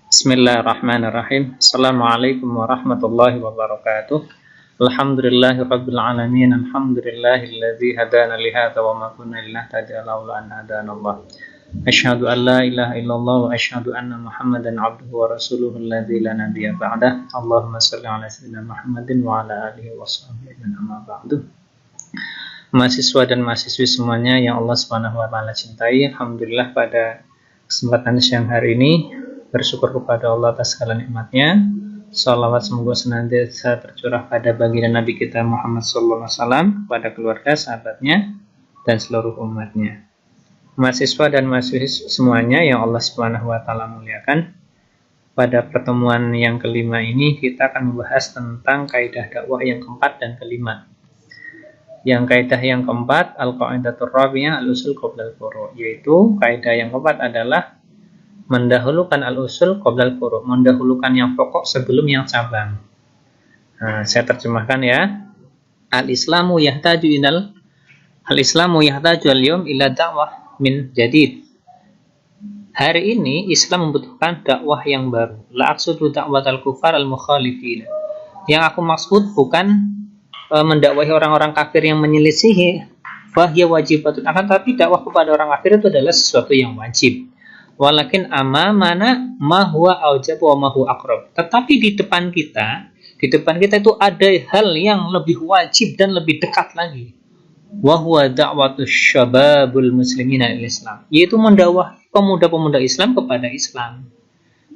Bismillahirrahmanirrahim. Assalamualaikum warahmatullahi wabarakatuh. Alhamdulillahirabbil alamin. Alhamdulillahilladzi hadana li hadza wa ma kunna linahtadiya laula an hadanallah. Asyhadu an la ilaha illallah wa asyhadu anna Muhammadan abduhu wa rasuluhu alladzi la nabiyya ba'dah. Allahumma shalli ala sayyidina Muhammadin wa ala alihi washabbihi amma ba'du. Mahasiswa dan mahasiswi semuanya yang Allah Subhanahu wa taala cintai, alhamdulillah pada kesempatan siang hari ini bersyukur kepada Allah atas segala nikmatnya. Shalawat semoga senantiasa tercurah pada baginda Nabi kita Muhammad SAW, kepada keluarga, sahabatnya, dan seluruh umatnya. Mahasiswa dan mahasiswi semuanya yang Allah Subhanahu wa taala muliakan, pada pertemuan yang kelima ini kita akan membahas tentang kaidah dakwah yang keempat dan kelima. Yang kaidah yang keempat, al-qaidatur rabi'ah al-usul qabla al-furu', yaitu kaidah yang keempat adalah mendahulukan al-usul qabla al-furu', mendahulukan yang pokok sebelum yang cabang. Nah, saya terjemahkan ya. Al-Islamu yahtaju al-yawm ila da'wah min jadid. Hari ini Islam membutuhkan dakwah yang baru. La aqsudu da'watal kufar al-mukhalifin. Yang aku maksud bukan mendakwahi orang-orang kafir yang menyelisihi, fahiya wajibatun, akan tapi dakwah kepada orang kafir itu adalah sesuatu yang wajib. Walakin amamana ma huwa aujab wa ma huwa aqrab. Tetapi di depan kita itu ada hal yang lebih wajib dan lebih dekat lagi. Wa huwa da'watus syababul muslimina ilal Islam, yaitu mendakwah pemuda-pemuda Islam kepada Islam.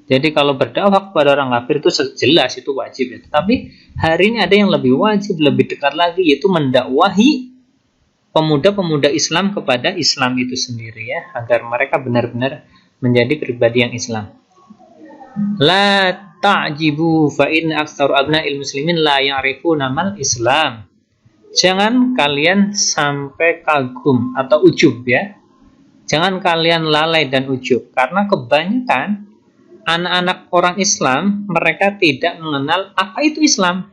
Jadi kalau berdakwah kepada orang kafir itu jelas itu wajib ya. Tetapi hari ini ada yang lebih wajib, lebih dekat lagi, yaitu mendakwahi pemuda-pemuda Islam kepada Islam itu sendiri ya, agar mereka benar-benar menjadi pribadi yang Islam. La ta'jibu fa in aktsaru abna'il muslimin la ya'rifuna mal Islam. Jangan kalian sampai kagum atau ujub ya. Jangan kalian lalai dan ujub, karena kebanyakan anak-anak orang Islam mereka tidak mengenal apa itu Islam.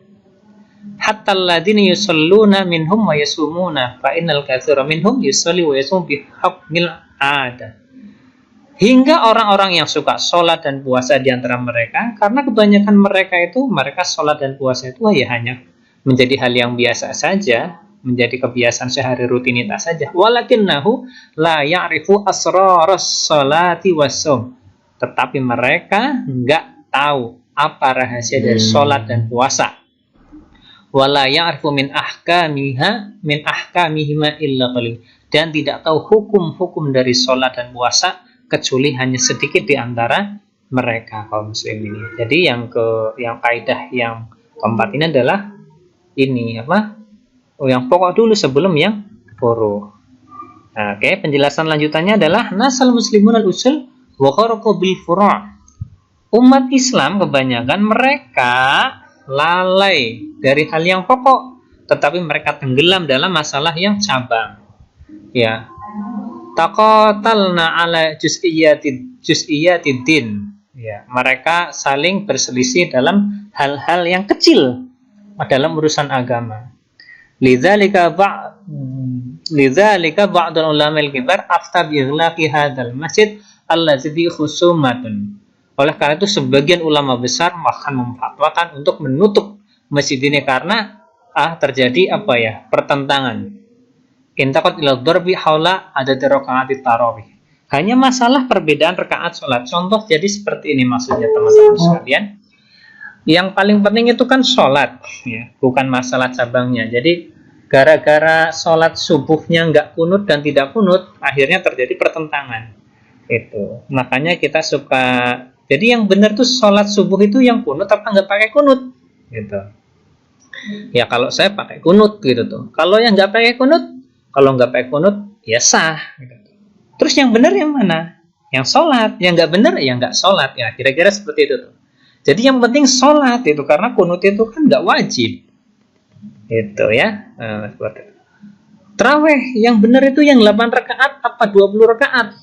Hatta alladziina yusalluna minhum wa yasumuna fa innal katsira minhum yusalli wa yasum bi hukmil 'adah. Hingga orang-orang yang suka sholat dan puasa di antara mereka, karena kebanyakan mereka sholat dan puasa itu ya hanya menjadi hal yang biasa saja, menjadi kebiasaan sehari, rutinitas saja. Walakinnahu la ya'rifu asraras sholati was-shaum. Tetapi mereka enggak tahu apa rahasia dari sholat dan puasa. Wala ya'rifu min ahkamihima illa qalil. Dan tidak tahu hukum-hukum dari sholat dan puasa kecuali hanya sedikit di antara mereka kaum muslim ini. Jadi yang kaidah yang keempat ini adalah yang pokok dulu sebelum yang furu'. Nah, oke, penjelasan lanjutannya adalah nasal muslimun al-usul wa kharaqu bil furu'. Umat Islam kebanyakan mereka lalai dari hal yang pokok, tetapi mereka tenggelam dalam masalah yang cabang. Ya. Taqatalna ala juz'iyyatid din. Ya, mereka saling berselisih dalam hal-hal yang kecil dalam urusan agama. Lidzalika ba'dul ulama al-kibar afta bi ighlaqi hadzal masjid allazi fi khusumatun. Oleh karena itu sebagian ulama besar bahkan memfatwakan untuk menutup masjid ini karena terjadi pertentangan. Intaqat ila darbi haula adad rakaat tarawih. Hanya masalah perbedaan rakaat salat. Contoh jadi seperti ini maksudnya teman-teman sekalian. Yang paling penting itu kan salat ya, bukan masalah cabangnya. Jadi gara-gara salat subuhnya enggak kunut dan tidak kunut, akhirnya terjadi pertentangan. Itu. Makanya kita suka, jadi yang benar tuh sholat subuh itu yang kunut apa nggak pakai kunut gitu. Ya kalau saya pakai kunut gitu tuh. Kalau yang nggak pakai kunut, ya sah gitu. Terus yang benar yang mana? Yang sholat. Yang nggak benar ya nggak sholat ya, kira-kira seperti itu tuh. Jadi yang penting sholat itu, karena kunut itu kan nggak wajib itu ya. Seperti itu. Tarawih yang benar itu yang 8 rakaat apa 20 rakaat?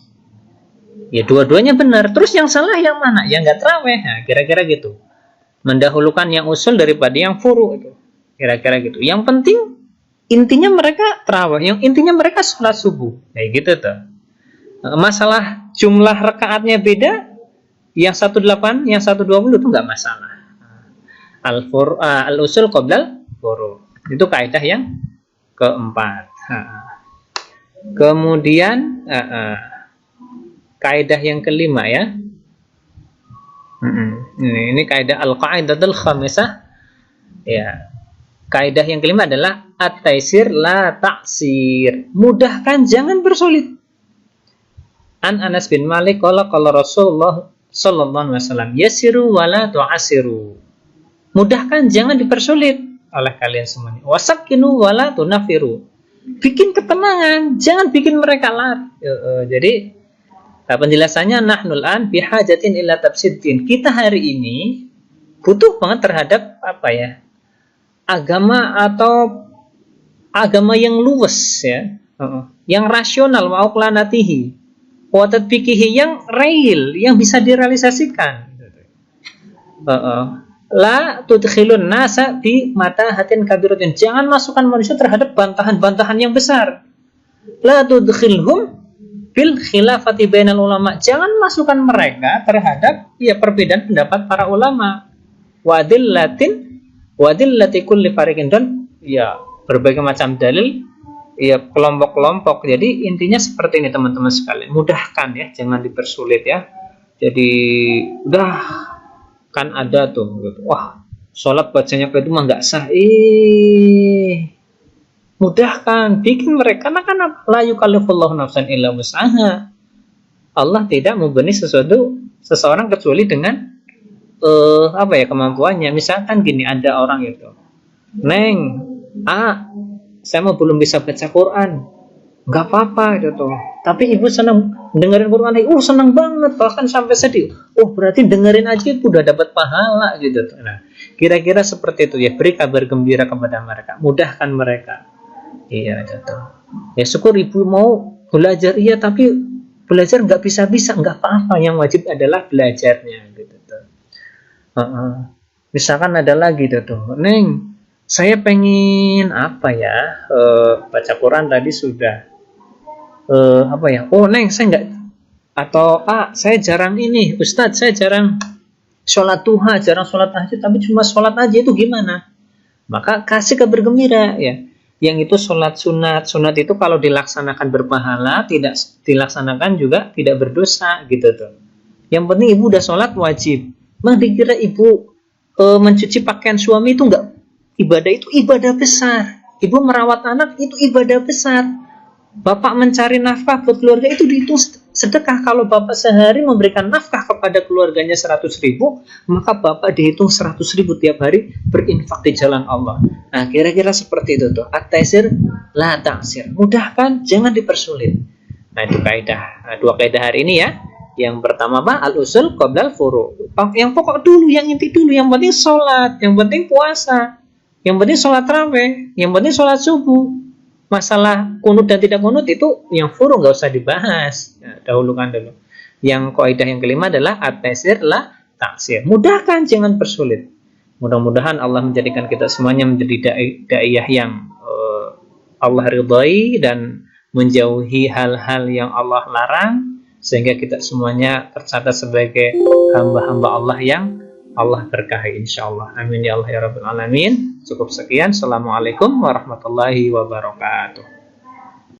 Ya dua-duanya benar. Terus yang salah yang mana? Yang nggak tarawih. Nah, kira-kira gitu. Mendahulukan yang usul daripada yang furu' itu. Kira-kira gitu. Yang penting intinya mereka tarawih, yang intinya mereka sholat subuh. Kayak gitu tuh. Masalah jumlah rakaatnya beda, Yang 18, yang 120 itu nggak masalah. Al-usul qoblal furu. Itu kaidah yang keempat. Kemudian kaidah yang kelima ya. Ini kaidah al-qaidatul khamisah. Ya. Kaidah yang kelima adalah at-taisir la ta'sir. Mudahkan, jangan bersulit. An Anas bin Malik qala Rasulullah sallallahu alaihi wasallam, yasiru wa la tu'asiru. Mudahkan, jangan dipersulit oleh kalian semuanya. Wasakinu wa la tunafiru. Bikin ketenangan, jangan bikin mereka lar. Jadi penjelasannya nahnul an bihajatin ila tabsiddin. Kita hari ini butuh banget terhadap apa ya? Agama atau agama yang luwes ya. Yang rasional ma'uqlanatihi. Wa tatbiqihi, yang real, yang bisa direalisasikan. La tudkhilun nasa bi matahatin kabiratin. Jangan masukkan manusia terhadap bantahan-bantahan yang besar. La tudkhilhum bil khilafati bainal ulama. Jangan masukkan mereka terhadap ya perbedaan pendapat para ulama. Wadillati kulli fariqin, dan ya berbagai macam dalil ya kelompok-kelompok. Jadi intinya seperti ini teman-teman sekalian. Mudahkan ya, jangan dipersulit ya. Jadi udah kan ada tuh gitu. Wah, sholat bacanya itu mah nggak sah. Mudahkan, bikin mereka karena la yukallifullahu nafsan illa wus'aha. Allah tidak membebani seseorang kecuali dengan kemampuannya. Misalkan gini, ada orang itu, Neng, saya mau belum bisa baca Quran. Nggak apa-apa gitu. Tapi ibu senang dengerin Quran, senang banget, bahkan sampai sedih. Berarti dengerin aja itu udah dapat pahala gitu. Nah, kira-kira seperti itu ya, beri kabar gembira kepada mereka, mudahkan mereka. Iya gitu. Ya syukur ibu mau belajar, iya, tapi belajar nggak bisa-bisa, nggak apa-apa. Yang wajib adalah belajarnya gitu. Misalkan ada lagi tuh, Neng, saya pengen baca Quran tadi sudah. Neng, saya enggak, atau saya jarang ini, Ustadz, saya jarang sholat duha, jarang sholat tahajud, tapi cuma sholat aja, itu gimana? Maka kasih kabar gembira ya. Yang itu sholat sunat itu kalau dilaksanakan berpahala, tidak dilaksanakan juga tidak berdosa gitu tuh. Yang penting ibu udah sholat wajib. Bang, dikira ibu mencuci pakaian suami itu enggak ibadah? Itu ibadah besar. Ibu merawat anak itu ibadah besar. Bapak mencari nafkah buat keluarga itu dihitung sedekah. Kalau bapak sehari memberikan nafkah kepada keluarganya 100.000, maka bapak dihitung 100.000 tiap hari berinfak di jalan Allah. Nah, kira-kira seperti itu tuh. At-taisir la ta'sir. Mudahkan, jangan dipersulit. Nah, itu kaidah. Dua kaidah hari ini ya. Yang pertama al-usul qoblal furu. Yang pokok dulu, yang inti dulu. Yang penting sholat, yang penting puasa, yang penting sholat tarawih, yang penting sholat subuh. Masalah kunut dan tidak kunut itu yang furu nggak usah dibahas. Ya, dahulukan dulu. Yang kaidah yang kelima adalah at-taisir la ta'sir. Mudahkan, jangan persulit. Mudah-mudahan Allah menjadikan kita semuanya menjadi daiyah yang Allah ridhai dan menjauhi hal-hal yang Allah larang, sehingga kita semuanya tercatat sebagai hamba-hamba Allah yang Allah berkahi insyaallah. Amin ya Allah ya rabbal alamin. Cukup sekian. Assalamualaikum warahmatullahi wabarakatuh.